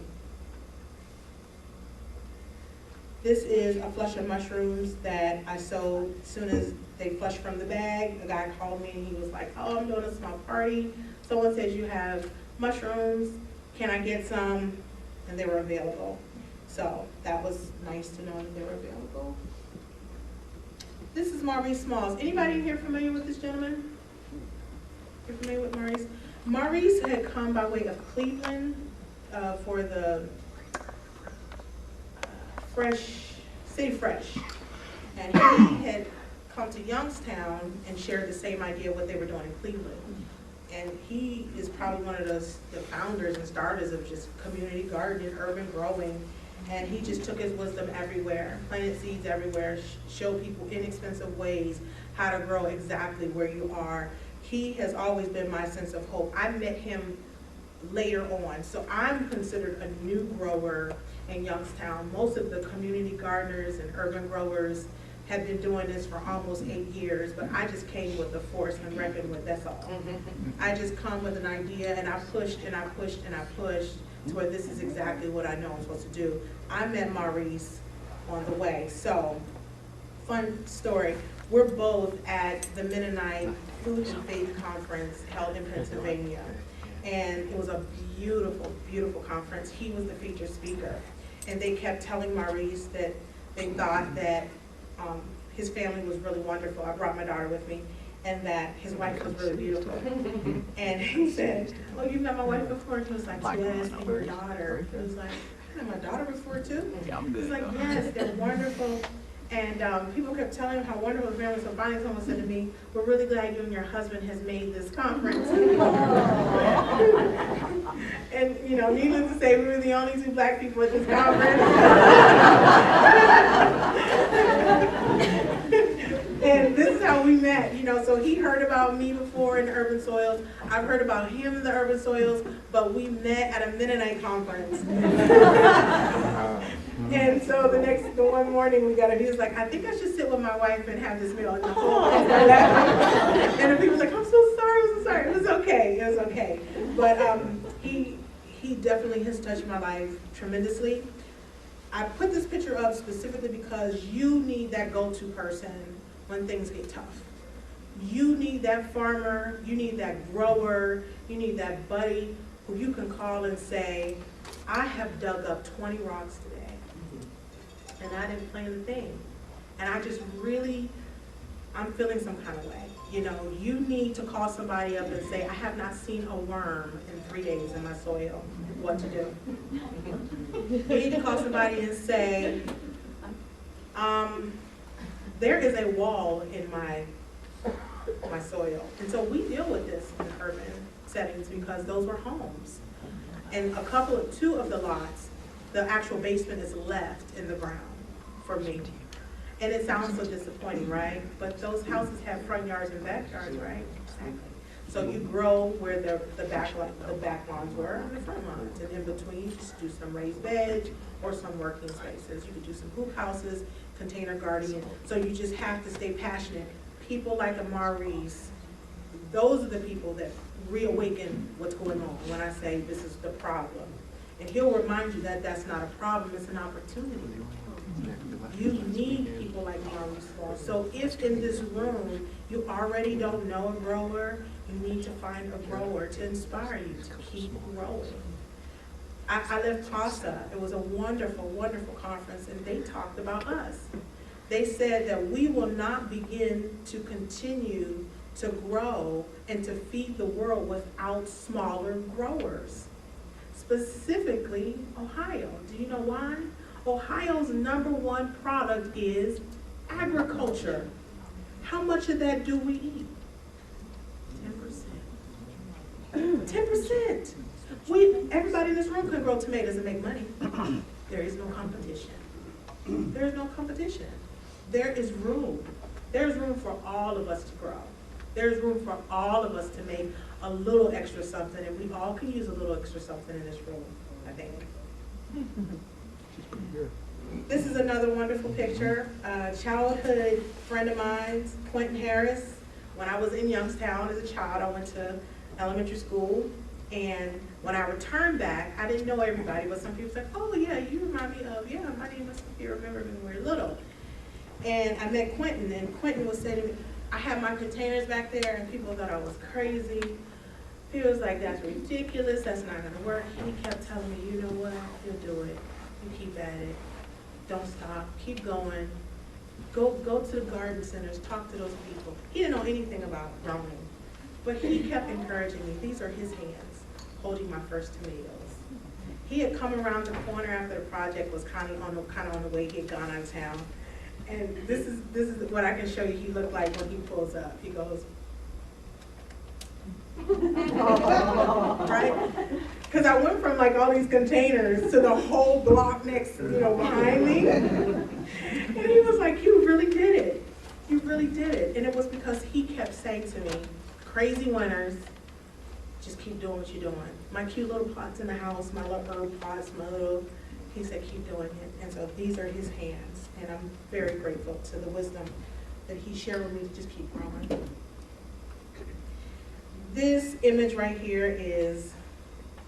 This is a flush of mushrooms that I sowed as soon as they flushed from the bag. A guy called me and he was like, oh, I'm doing a small party. Someone says you have mushrooms. Can I get some? And they were available. So that was nice to know that they were available. This is Marvin Small. Is anybody in here familiar with this gentleman? You're familiar with Maurice? Maurice had come by way of Cleveland for the City Fresh. And he had come to Youngstown and shared the same idea of what they were doing in Cleveland. And he is probably one of the founders and starters of just community gardening, urban growing. And he just took his wisdom everywhere, planted seeds everywhere, showed people inexpensive ways how to grow exactly where you are. He has always been my sense of hope. I met him later on, so I'm considered a new grower in Youngstown. Most of the community gardeners and urban growers have been doing this for almost 8 years, but I just came with the force and reckoned with, that's all. I just come with an idea, and I pushed and I pushed and I pushed to where this is exactly what I know I'm supposed to do. I met Maurice on the way. So, fun story. We're both at the Mennonite Food and Faith Conference held in Pennsylvania. And it was a beautiful, beautiful conference. He was the featured speaker. And they kept telling Maurice that they thought that his family was really wonderful. I brought my daughter with me. And that his wife was really beautiful. And he said, oh, you met my wife before? And he was like, yes, and your daughter. He was like, you met my daughter before too? He was like, yes, they're wonderful. And people kept telling him how wonderful the family was. So finally someone said to me, we're really glad you and your husband has made this conference. And you know, needless to say, we were the only 2 black people at this conference. And this is how we met, you know, so he heard about me before in the Urban Soils. I've heard about him in the Urban Soils, but we met at a Mennonite conference. And so the one morning we got up, he was like, I think I should sit with my wife and have this meal. And the people were like, I'm so sorry, I'm so sorry. It was okay, it was okay. But he definitely has touched my life tremendously. I put this picture up specifically because you need that go-to person when things get tough. You need that farmer, you need that grower, you need that buddy who you can call and say, I have dug up 20 rocks today, and I didn't plant a thing. And I just really, I'm feeling some kind of way. You know, you need to call somebody up and say, I have not seen a worm in 3 days in my soil. What to do? You need to call somebody and say, there is a wall in my soil. And so we deal with this in urban settings because those were homes. And 2 of the lots, the actual basement is left in the ground for me. And it sounds so disappointing, right? But those houses have front yards and backyards, right? Exactly. So you grow where the back lawns were and the front lawns. And in between, you just do some raised beds or some working spaces. You could do some hoop houses, container gardening. So you just have to stay passionate. People like Maurice, those are the people that reawaken what's going on when I say this is the problem. And he'll remind you that that's not a problem, it's an opportunity. You need people like Marvin Small. So if in this room you already don't know a grower, you need to find a grower to inspire you to keep growing. I left CASA. It was a wonderful, wonderful conference, and they talked about us. They said that we will not begin to continue to grow and to feed the world without smaller growers. Specifically, Ohio. Do you know why? Ohio's #1 product is agriculture. How much of that do we eat? 10%. 10%. Everybody in this room can grow tomatoes and make money. There is no competition. There is no competition. There is room. There's room for all of us to grow. There's room for all of us to make a little extra something, and we all can use a little extra something in this room, I think. This is another wonderful picture. A childhood friend of mine, Quentin Harris. When I was in Youngstown as a child, I went to elementary school, and when I returned back, I didn't know everybody, but some people said, oh yeah, you remind me of, yeah, my name is Sophia, remember when we were little. And I met Quentin, and Quentin was saying to me, I had my containers back there, and people thought I was crazy. He was like, that's ridiculous, that's not gonna work. He kept telling me, you know what, you'll do it. You keep at it. Don't stop, keep going. Go to the garden centers, talk to those people. He didn't know anything about growing, but he kept encouraging me. These are his hands holding my first tomatoes. He had come around the corner after the project was kind of on the way. He had gone out of town, And this is what I can show you he looked like when he pulls up. He goes, right? Because I went from like all these containers to the whole block next, behind me. And he was like, you really did it. You really did it. And it was because he kept saying to me, crazy winters, just keep doing what you're doing. My cute little pots in the house, my little herb pots, he said, keep doing it. And so these are his hands. And I'm very grateful to the wisdom that he shared with me to just keep growing. This image right here is,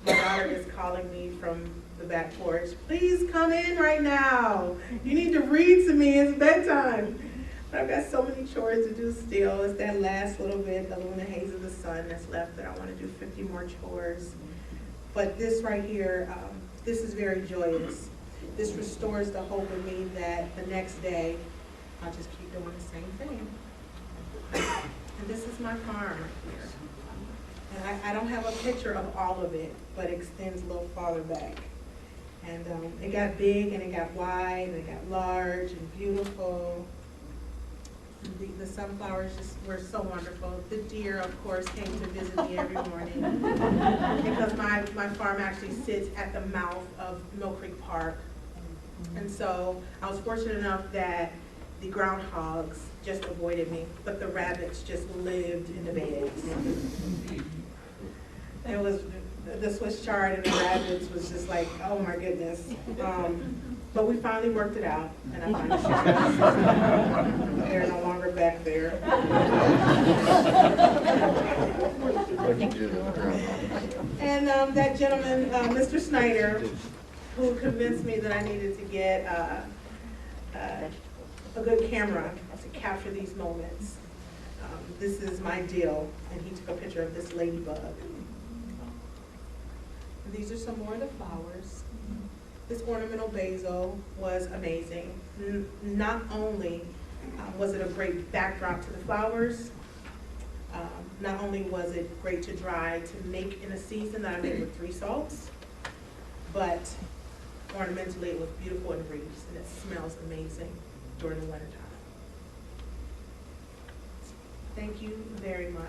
my daughter is calling me from the back porch. Please come in right now. You need to read to me, it's bedtime. But I've got so many chores to do still. It's that last little bit, the lunar haze of the sun that's left that I want to do 50 more chores. But this right here, this is very joyous. This restores the hope in me that the next day, I'll just keep doing the same thing. And this is my farm right here. And I don't have a picture of all of it, but it extends a little farther back. And it got big, and it got wide, and it got large and beautiful. The sunflowers just were so wonderful. The deer, of course, came to visit me every morning because my farm actually sits at the mouth of Mill Creek Park. And so I was fortunate enough that the groundhogs just avoided me, but the rabbits just lived in the beds. It was the Swiss chard and the rabbits was just like, oh my goodness. But we finally worked it out, and I finally shared it. They're no longer back there. And that gentleman, Mr. Snyder, who convinced me that I needed to get a good camera to capture these moments. This is my deal, and he took a picture of this ladybug. And these are some more of the flowers. This ornamental basil was amazing. Not only was it a great backdrop to the flowers, not only was it great to dry to make in a season that I made with 3 salts, but ornamentally it was beautiful in leaves, and it smells amazing during the winter time. Thank you very much.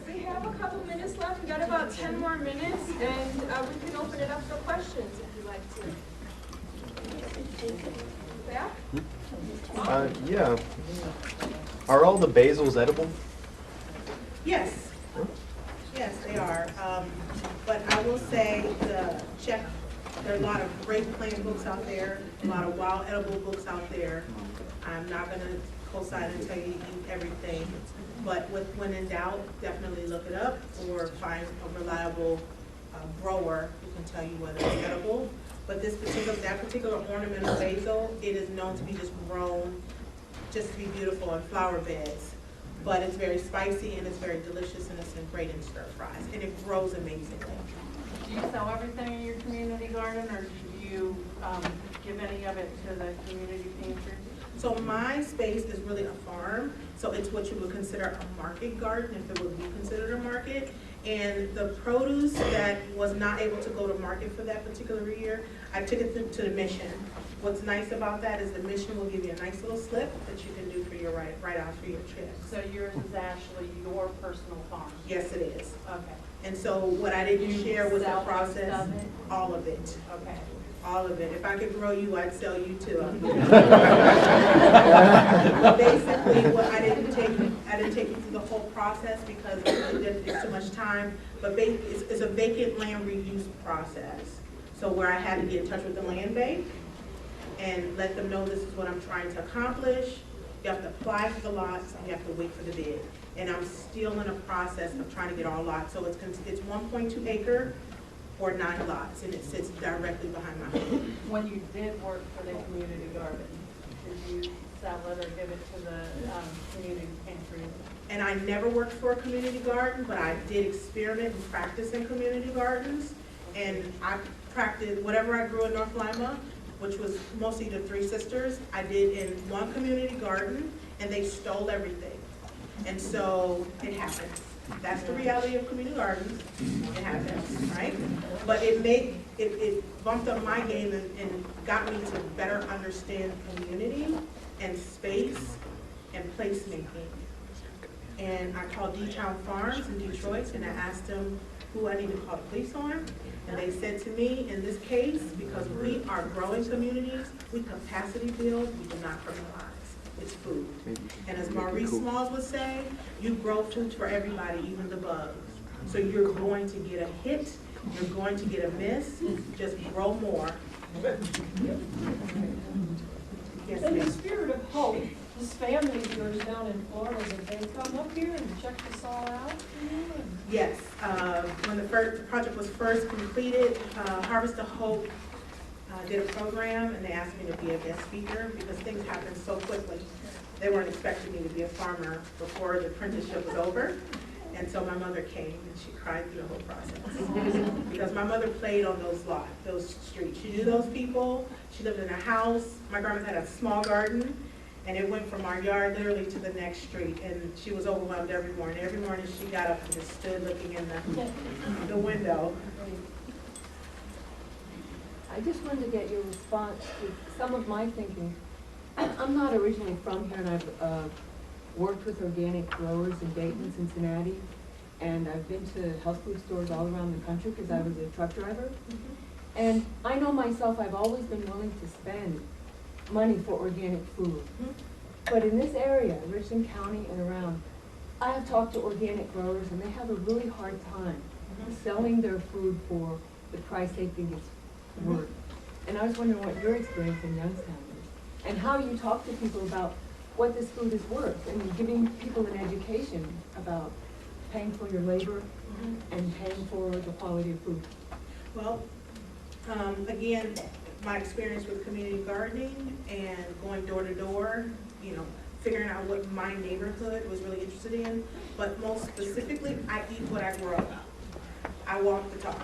We have a couple minutes left. We got about 10 more minutes, and we can open it up for questions if you'd like to. Yeah? Yeah. Are all the basils edible? Yes. Yes, they are. But I will say there are a lot of great plant books out there, a lot of wild edible books out there. I'm not going to co-sign and tell you to eat everything, but when in doubt, definitely look it up or find a reliable grower who can tell you whether it's edible. But that particular ornamental basil, it is known to be just grown just to be beautiful in flower beds. But it's very spicy and it's very delicious and it's great in stir fries and it grows amazingly. Do you sell everything in your community garden, or do you give any of it to the community pantry? So my space is really a farm, so it's what you would consider a market garden, if it would be considered a market. And the produce that was not able to go to market for that particular year, I took it to the mission. What's nice about that is the mission will give you a nice little slip that you can do for your write-out for your trips. So yours is actually your personal farm? Yes, it is. Okay. And so what I didn't share was the Sell process, most of it? all of it. Okay. All of it. If I could grow you, I'd sell you too. Basically, what I didn't take you through the whole process because it's too much time. But it's a vacant land reuse process. So where I had to get in touch with the land bank and let them know this is what I'm trying to accomplish. You have to apply for the lots and you have to wait for the bid. And I'm still in a process of trying to get all lots. So it's 1.2 acre or 9 lots, and it sits directly behind my home. When you did work for the community garden, did you sell it or give it to the community pantry? And I never worked for a community garden, but I did experiment and practice in community gardens. And I practiced whatever I grew in North Lima, which was mostly the Three Sisters, I did in one community garden, and they stole everything. And so it happens. That's the reality of community gardens. It happens, right? But it bumped up my game and got me to better understand community and space and placemaking. And I called D-Town Farms in Detroit and I asked them who I need to call the police on. And they said to me, in this case, because we are growing communities, we capacity build, we do not criminalize. It's food. And as Marvin Small would say, you grow food for everybody, even the bugs. So you're going to get a hit, you're going to get a miss, just grow more. Yes, In the ma'am. spirit of hope, this family of yours down in Florida, did they come up here and check this all out? Yes, when the project was first completed, Harvest of Hope did a program and they asked me to be a guest speaker because things happened so quickly. They weren't expecting me to be a farmer before the apprenticeship was over. And so my mother came and she cried through the whole process. Because my mother played on those streets. She knew those people. She lived in a house. My grandma had a small garden. And it went from our yard literally to the next street. And she was overwhelmed every morning. Every morning she got up and just stood looking in the window. I just wanted to get your response to some of my thinking. I'm not originally from here, and I've worked with organic growers in Dayton, Cincinnati, and I've been to health food stores all around the country because I was a truck driver. And I know myself, I've always been willing to spend money for organic food. But in this area, Richland County and around, I have talked to organic growers and they have a really hard time selling their food for the price they think it's worth. And I was wondering what your experience in Youngstown is and how you talk to people about what this food is worth and giving people an education about paying for your labor and paying for the quality of food. Well, again, my experience with community gardening and going door to door, you know, figuring out what my neighborhood was really interested in, but most specifically, I eat what I grow. I walk the talk.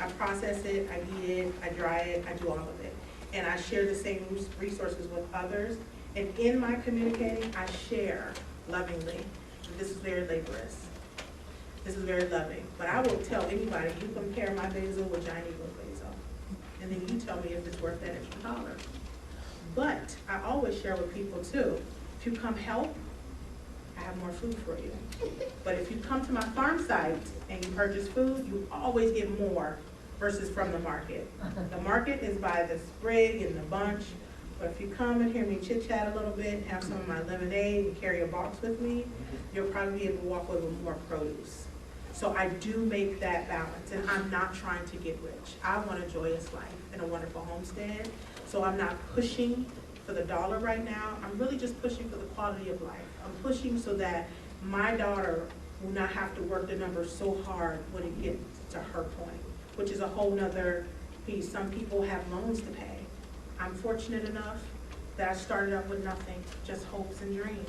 I process it, I eat it, I dry it, I do all of it. And I share the same resources with others. And in my communicating, I share lovingly. This is very laborious. This is very loving. But I will tell anybody, you compare my basil with giant eagle basil. And then you tell me if it's worth that extra dollar. But I always share with people too. If you come help, I have more food for you. But if you come to my farm site and you purchase food, you always get more versus from the market. The market is by the sprig and the bunch. But if you come and hear me chit chat a little bit, have some of my lemonade and carry a box with me, you'll probably be able to walk away with more produce. So I do make that balance, and I'm not trying to get rich. I want a joyous life and a wonderful homestead. So I'm not pushing for the dollar right now. I'm really just pushing for the quality of life. I'm pushing so that my daughter will not have to work the numbers so hard when it gets to her point, which is a whole nother piece. Some people have loans to pay. I'm fortunate enough that I started out with nothing, just hopes and dreams.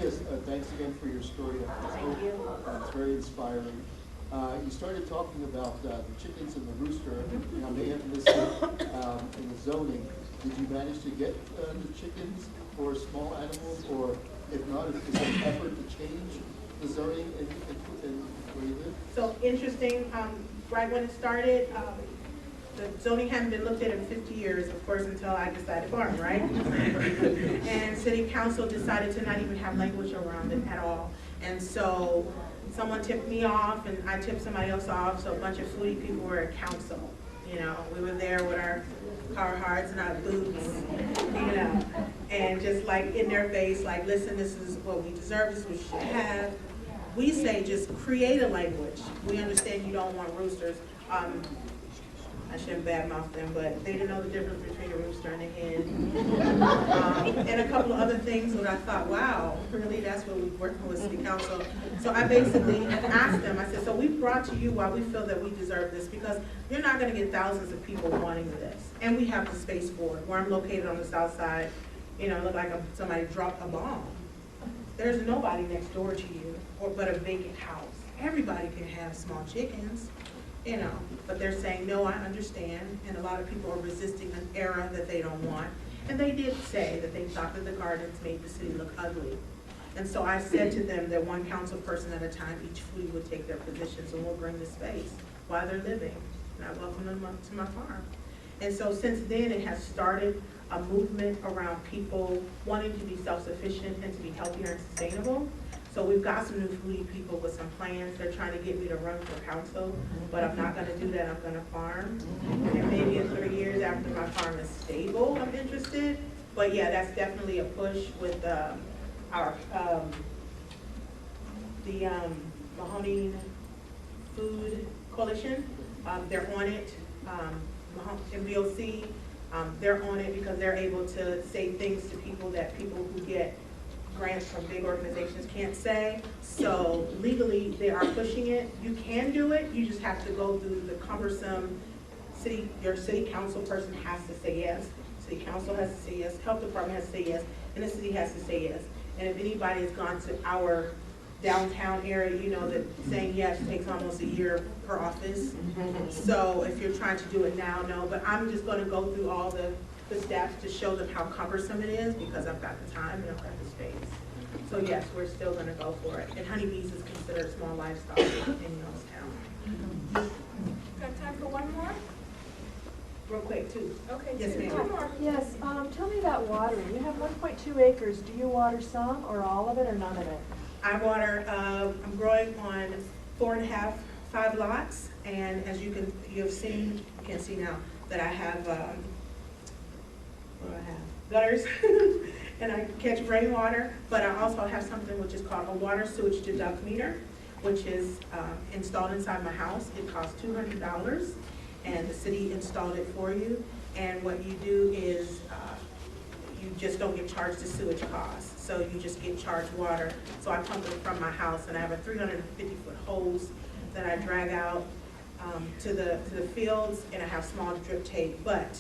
Yes, thanks again for your story. Thank you. It's very inspiring. You started talking about the chickens and the rooster. Now they have listed in the zoning. Did you manage to get the chickens for small animals, or if not, is there an effort to change the zoning and where you live? So interesting, right when it started, the zoning hadn't been looked at in 50 years, of course, until I decided to farm, right? And city council decided to not even have language around it at all. And so someone tipped me off and I tipped somebody else off, so a bunch of foodie people were at council. You know, we were there with our Carhartts and our boots, you know, and just like in their face, like, listen, this is what we deserve, this is what you should have. We say just create a language. We understand you don't want roosters. I shouldn't badmouth them, but they didn't know the difference between a rooster and a hen. And a couple of other things that I thought, wow, really, that's what we're working with city council. So I basically asked them, I said, so we brought to you why we feel that we deserve this, because you're not gonna get thousands of people wanting this. And we have the space for it. Where I'm located on the south side, you know, it looked like somebody dropped a bomb. There's nobody next door to you, but a vacant house. Everybody can have small chickens. You know, but they're saying, no, I understand, and a lot of people are resisting an era that they don't want. And they did say that they thought that the gardens made the city look ugly. And so I said to them that one council person at a time, each foodie would take their positions and we'll bring the space while they're living. And I welcome them up to my farm. And so since then, it has started a movement around people wanting to be self-sufficient and to be healthier and sustainable. So we've got some new foodie people with some plans. They're trying to get me to run for council, but I'm not gonna do that, I'm gonna farm. And maybe in 3 years after my farm is stable, I'm interested. But yeah, that's definitely a push with our, Mahoney Food Coalition. They're on it, MBOC, they're on it because they're able to say things to people that people who get grants from big organizations can't say. So legally, they are pushing it. You can do it, you just have to go through the cumbersome your city council person has to say yes, city council has to say yes, health department has to say yes, and the city has to say yes. And if anybody has gone to our downtown area, you know that saying yes takes almost a year per office. So if you're trying to do it now, no, but I'm just gonna go through all the steps to show them how cumbersome it is because I've got the time and I've got the space. So yes, we're still gonna go for it. And honeybees is considered small livestock in Youngstown. Got time for one more? Real quick too. Okay, Yes, ma'am. one more. Yes, tell me about watering. You have 1.2 acres. Do you water some or all of it or none of it? I water, I'm growing on 4.5, 5 lots. And as you have seen, you can see now that I have, what do I have? Gutters. And I catch rainwater, but I also have something which is called a water sewage deduct meter, which is installed inside my house. It costs $200, and the city installed it for you. And what you do is you just don't get charged the sewage costs, so you just get charged water. So I pump it from my house, and I have a 350-foot hose that I drag out to the fields, and I have small drip tape. But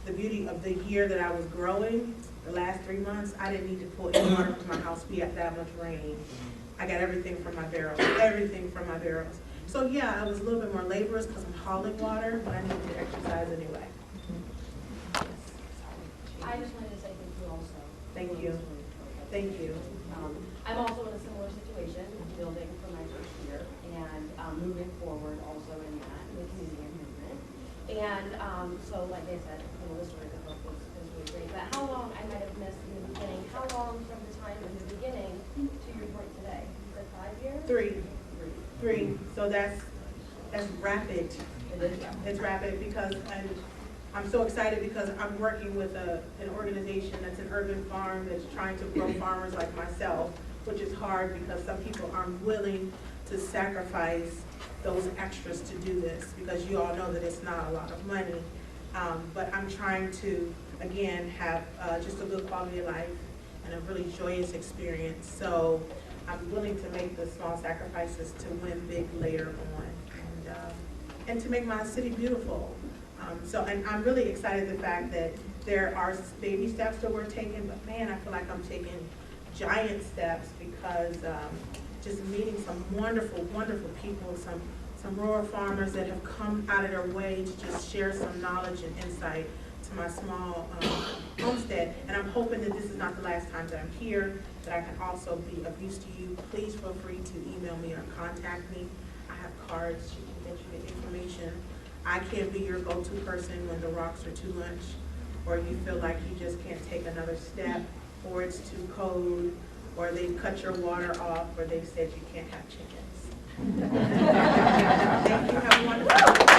the beauty of the year that I was growing, the last 3 months, I didn't need to pull any water from my house. We had that much rain. I got everything from my barrels, everything from my barrels. So yeah, I was a little bit more laborious because I'm hauling water, but I needed to exercise anyway. I just wanted to say thank you also. Thank you. Thank you. I'm also in a similar situation, building for my first year, and moving forward also in that, with community improvement. And so like I said, the story of the book was really great, but how long, I might have missed in the beginning, how long from the time in the beginning to your point today? Is it 5 years? 3. So that's rapid. It is, yeah. It's rapid because I'm so excited because I'm working with an organization that's an urban farm that's trying to grow farmers like myself, which is hard because some people aren't willing to sacrifice those extras to do this because you all know that it's not a lot of money. But I'm trying to, again, have just a good quality of life and a really joyous experience. So I'm willing to make the small sacrifices to win big later on and to make my city beautiful. And I'm really excited the fact that there are baby steps that we're taking, but man, I feel like I'm taking giant steps because just meeting some wonderful, wonderful people, some rural farmers that have come out of their way to just share some knowledge and insight to my small homestead. And I'm hoping that this is not the last time that I'm here, that I can also be of use to you. Please feel free to email me or contact me. I have cards, you can get you the information. I can't be your go-to person when the rocks are too much, or you feel like you just can't take another step, or it's too cold, or they cut your water off, or they said you can't have chickens. Thank you, have a wonderful day.